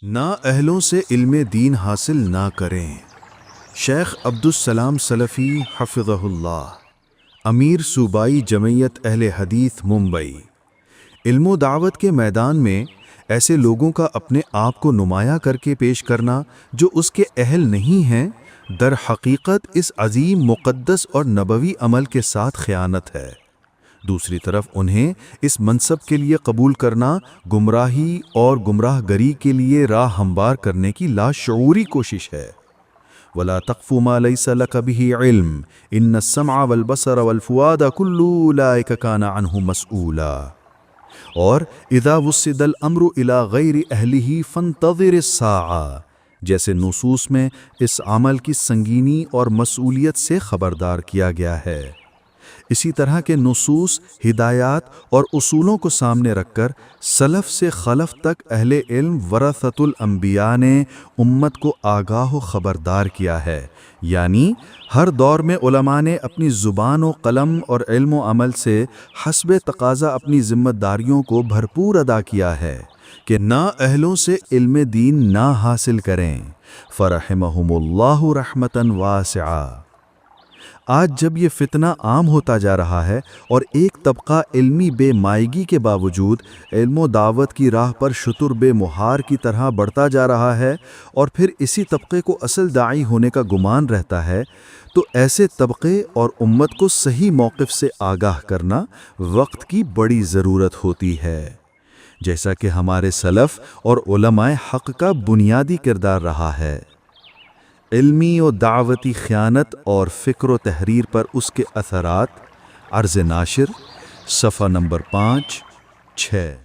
نااہلوں سے علم دین حاصل نہ کریں۔ شیخ عبدالسلام سلفی حفظہ اللہ، امیر صوبائی جمعیت اہل حدیث ممبئی۔ علم و دعوت کے میدان میں ایسے لوگوں کا اپنے آپ کو نمایاں کر کے پیش کرنا جو اس کے اہل نہیں ہیں، در حقیقت اس عظیم مقدس اور نبوی عمل کے ساتھ خیانت ہے۔ دوسری طرف انہیں اس منصب کے لیے قبول کرنا گمراہی اور گمراہ گری کے لیے راہ ہموار کرنے کی لاشعوری کوشش ہے۔ وَلَا تَقْفُ مَا لَيْسَ لَكَ بِهِ عِلْمٌ إِنَّ السَّمْعَ وَالْبَصَرَ وَالْفُؤَادَ كُلُّ أُولَٰئِكَ كَانَ عَنْهُ مَسْئُولًا۔ اور اذا وُسِّدَ الْأَمْرُ إِلَىٰ غَيْرِ أَهْلِهِ فَانتَظِرِ السَّاعَةَ، جیسے نصوص میں اس عمل کی سنگینی اور مسئولیت سے خبردار کیا گیا ہے۔ اسی طرح کے نصوص، ہدایات اور اصولوں کو سامنے رکھ کر سلف سے خلف تک اہل علم ورثۃ الانبیاء نے امت کو آگاہ و خبردار کیا ہے، یعنی ہر دور میں علماء نے اپنی زبان و قلم اور علم و عمل سے حسب تقاضا اپنی ذمہ داریوں کو بھرپور ادا کیا ہے کہ نااہلوں سے علم دین نہ حاصل کریں۔ فرحمہم اللہ رحمتاً واسعہ۔ آج جب یہ فتنہ عام ہوتا جا رہا ہے اور ایک طبقہ علمی بے مائگی کے باوجود علم و دعوت کی راہ پر شتر بے مہار کی طرح بڑھتا جا رہا ہے، اور پھر اسی طبقے کو اصل داعی ہونے کا گمان رہتا ہے، تو ایسے طبقے اور امت کو صحیح موقف سے آگاہ کرنا وقت کی بڑی ضرورت ہوتی ہے، جیسا کہ ہمارے سلف اور علماء حق کا بنیادی کردار رہا ہے۔ علمی و دعوتی خیانت اور فکر و تحریر پر اس کے اثرات، عرض ناشر، صفحہ نمبر 5-6۔